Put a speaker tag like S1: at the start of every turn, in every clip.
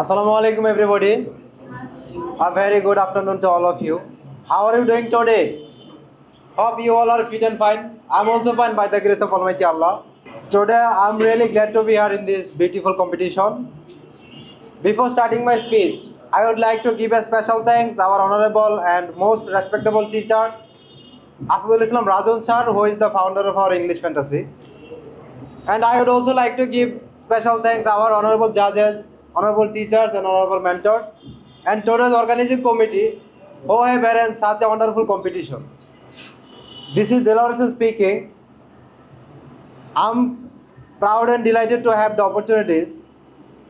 S1: Assalamu alaikum everybody. A very good afternoon to all of you. How are you doing today? Hope you all are fit and fine. I'm also fine by the grace of Almighty Allah. Today I'm really glad to be here in this beautiful competition. Before starting my speech, I would like to give a special thanks our honorable and most respectable teacher, Asadul Islam Rajan sir, who is the founder of our English Fantasy. And I would also like to give special thanks our honorable judges, honorable teachers and honorable mentors and today's organizing committee who have arranged such a wonderful competition. This is Delaware speaking. I'm proud and delighted to have the opportunities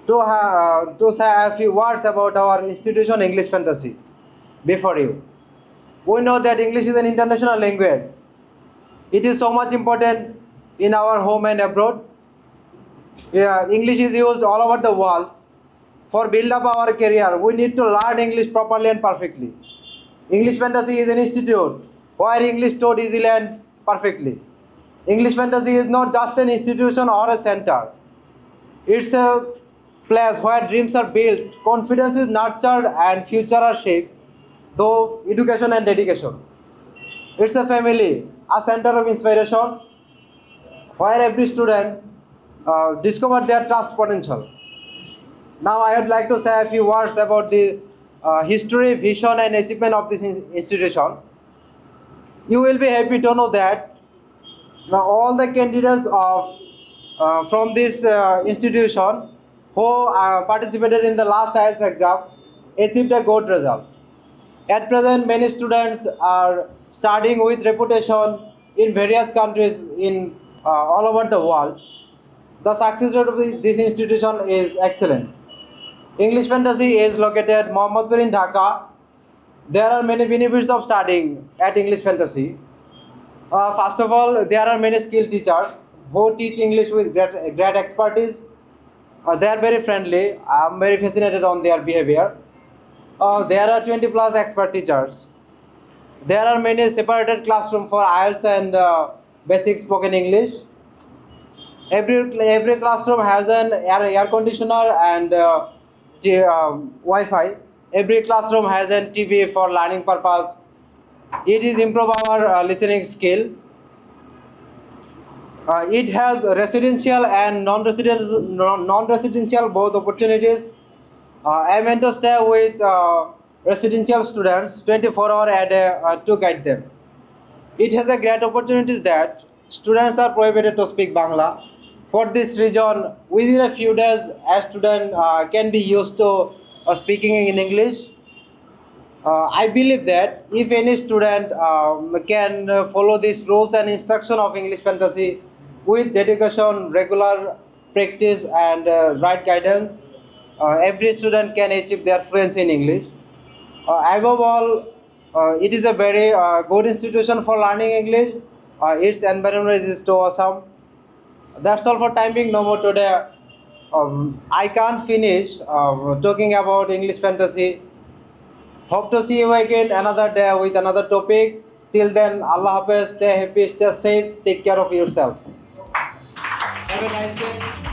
S1: to say a few words about our institution English Fantasy before you. We know that English is an international language. It is so much important in our home and abroad. English is used all over the world. For build up our career, we need to learn English properly and perfectly. English Fantasy is an institute where English taught easily and perfectly. English Fantasy is not just an institution or a center. It's a place where dreams are built, confidence is nurtured and future are shaped through education and dedication. It's a family, a center of inspiration where every student discover their trust potential. Now I would like to say a few words about the history, vision and achievement of this institution. You will be happy to know that now all the candidates from this institution who participated in the last IELTS exam achieved a good result. At present, many students are studying with reputation in various countries in all over the world. The success rate of this institution is excellent. English Fantasy is located Mohammadpur in Dhaka. There are many benefits of studying at English Fantasy. First of all, there are many skilled teachers who teach English with great expertise. They are very friendly. I am very fascinated on their behavior. There are 20 plus expert teachers. There are many separated classrooms for IELTS and basic spoken English. Every classroom has an air conditioner and Wi-Fi. Every classroom has a TV for learning purpose. It is improve our listening skill. It has residential and non-residential both opportunities. I meant to stay with residential students 24 hours a day to guide them. It has a great opportunities that students are prohibited to speak Bangla. For this reason, within a few days, a student can be used to speaking in English. I believe that if any student can follow these rules and instruction of English Fantasy with dedication, regular practice and right guidance, every student can achieve their fluency in English. Above all, it is a very good institution for learning English. Its environment is so awesome. That's all for time being. No more today. I can't finish talking about English Fantasy. Hope to see you again another day with another topic. Till then, Allah Hafiz, stay happy, stay safe, take care of yourself. Have a nice day.